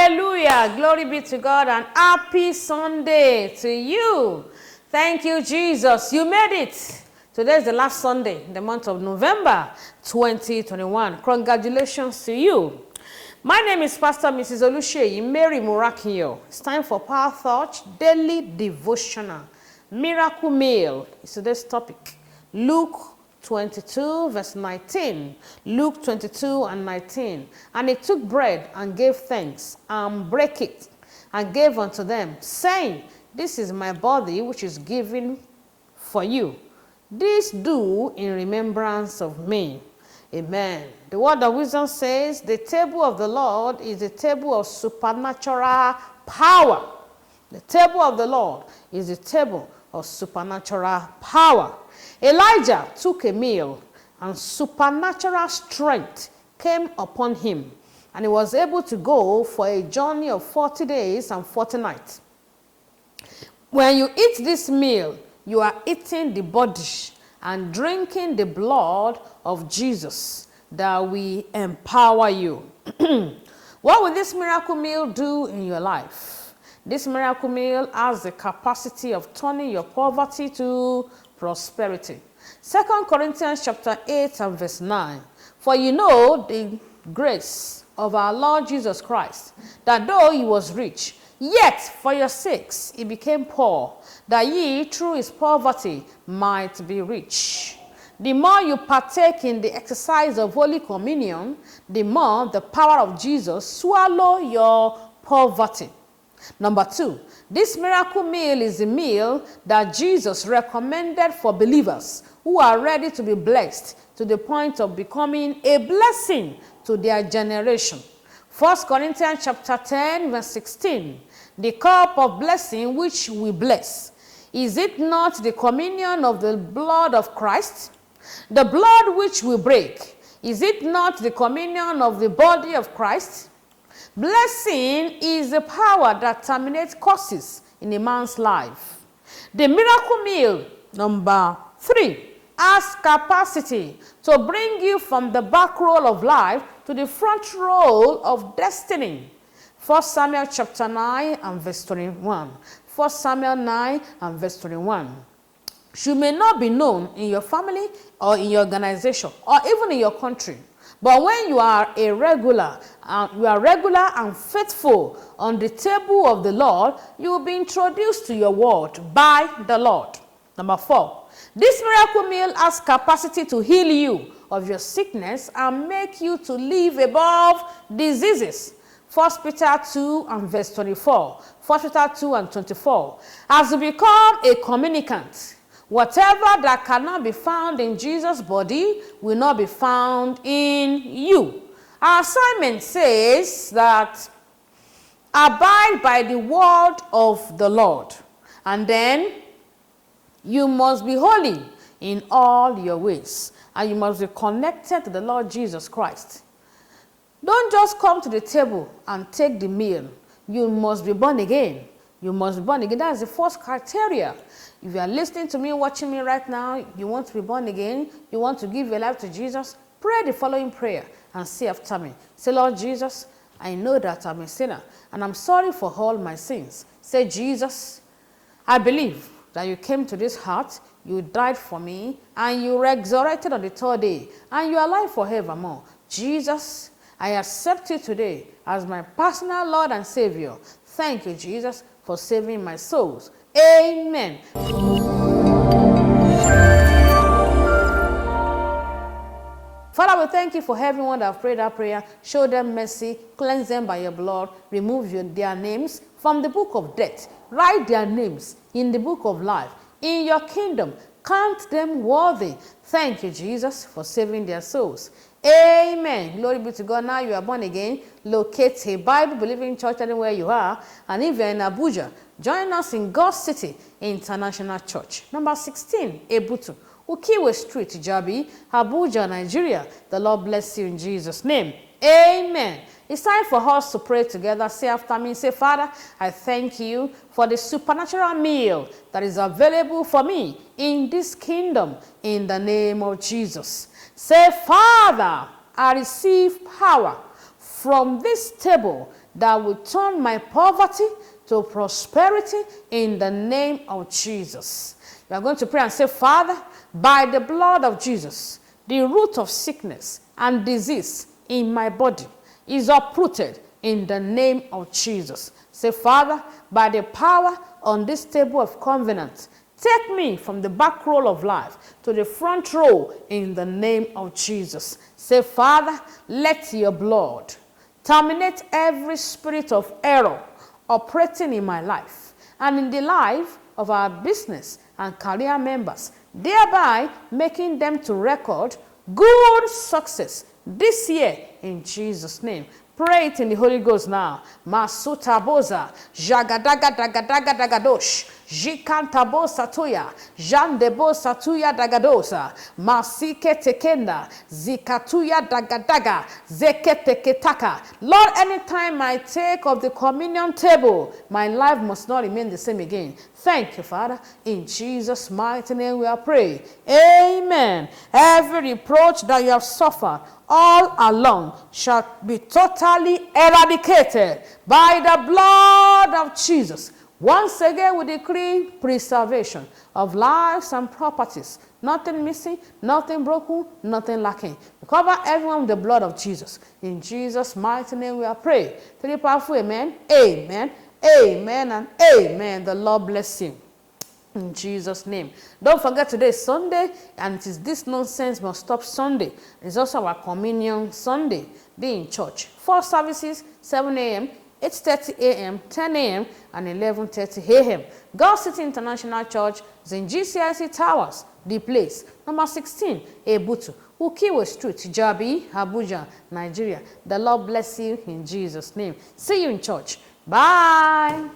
Hallelujah. Glory be to God and happy Sunday to you. Thank you, Jesus. You made it. Today is the last Sunday in the month of November 2021. Congratulations to you. My name is Pastor Mrs. Oluseyi Mary Murakiyo. It's time for Power Thought Daily Devotional. Miracle Meal is today's topic. Luke 22 verse 19. Luke 22 and 19. And he took bread and gave thanks and brake it and gave unto them, saying, This is my body which is given for you. This do in remembrance of me. Amen. The word of wisdom says, the table of the Lord is a table of supernatural power. The table of the Lord is a table of supernatural power. Elijah took a meal, and supernatural strength came upon him, and he was able to go for a journey of 40 days and 40 nights. When you eat this meal, you are eating the body and drinking the blood of Jesus that will empower you. What will this miracle meal do in your life? This miracle meal has the capacity of turning your poverty to prosperity. 2 Corinthians chapter 8 and verse 9. For you know the grace of our Lord Jesus Christ, that though he was rich, yet for your sakes he became poor, that ye through his poverty might be rich. The more you partake in the exercise of Holy Communion, the more the power of Jesus swallow your poverty. Number 2, this miracle meal is a meal that Jesus recommended for believers who are ready to be blessed to the point of becoming a blessing to their generation. 1 Corinthians chapter 10 verse 16. The cup of blessing which we bless, is it not the communion of the blood of Christ? The blood which we break, is it not the communion of the body of Christ? Blessing is the power that terminates curses in a man's life. The miracle meal, number 3, has capacity to bring you from the back row of life to the front row of destiny. 1 Samuel chapter 9 and verse 21. 1 Samuel 9 and verse 21. You may not be known in your family or in your organization or even in your country. But when you are a regular, and faithful on the table of the Lord, you will be introduced to your word by the Lord. Number 4, this miracle meal has capacity to heal you of your sickness and make you to live above diseases. 1 Peter 2 and verse 24. 1 Peter 2 and 24. As you become a communicant, whatever that cannot be found in Jesus' body will not be found in you. Our assignment says that abide by the word of the Lord, and then you must be holy in all your ways, and you must be connected to the Lord Jesus Christ. Don't just come to the table and take the meal. You must be born again. You must be born again. That's the first criteria. If you are listening to me, watching me right now, you want to be born again, you want to give your life to Jesus, pray the following prayer and say after me. Say, Lord Jesus, I know that I'm a sinner and I'm sorry for all my sins. Say, Jesus, I believe that you came to this heart, you died for me, and you resurrected on the third day, and you are alive forevermore. Jesus, I accept you today as my personal Lord and Savior. Thank you, Jesus, for saving my souls. Amen. Father, we thank you for everyone that have prayed that prayer. Show them mercy, cleanse them by your blood, remove their names from the book of death. Write their names in the book of life. In your kingdom, count them worthy. Thank you, Jesus, for saving their souls. Amen. Glory be to God. Now you are born again. Locate a Bible-believing church anywhere you are. And if you're in Abuja, join us in God's City International Church. Number 16, Ebutu, Ukiwe Street, Jabi, Abuja, Nigeria. The Lord bless you in Jesus' name. Amen. It's time for us to pray together. Say after me. Say, Father, I thank you for the supernatural meal that is available for me in this kingdom in the name of Jesus. Say, Father, I receive power from this table that will turn my poverty to prosperity in the name of Jesus. You are going to pray and say, Father, by the blood of Jesus, the root of sickness and disease in my body is uprooted in the name of Jesus. Say, Father, by the power on this table of covenant, take me from the back row of life to the front row in the name of Jesus. Say, Father, let your blood terminate every spirit of error operating in my life and in the life of our business and career members, thereby making them to record good success this year in Jesus' name. Pray it in the Holy Ghost now. Masuta boza, jagadaga dagadaga dagadosh, jikantabo satuya, jandebo satuya dagadosa, masike tekenda, zikatuya dagadaga, zeketeketaka. Lord, anytime I take of the communion table, my life must not remain the same again. Thank you, Father. In Jesus' mighty name we are praying. Amen. Every reproach that you have suffered all along shall be totally eradicated by the blood of Jesus. Once again, we decree preservation of lives and properties. Nothing missing, nothing broken, nothing lacking. We cover everyone with the blood of Jesus. In Jesus' mighty name we are praying. Three powerful amen, amen, amen, and amen. The Lord bless you. In Jesus' name. Don't forget today is Sunday, and it is this nonsense must stop Sunday. It's also our communion Sunday. Be in church. 4 services, 7 a.m., 8:30 a.m., 10 a.m., and 11:30 a.m. God City International Church is in GCIC Towers, the place, number 16, Ebutu, Ukiwe Street, Jabi, Abuja, Nigeria. The Lord bless you in Jesus' name. See you in church. Bye.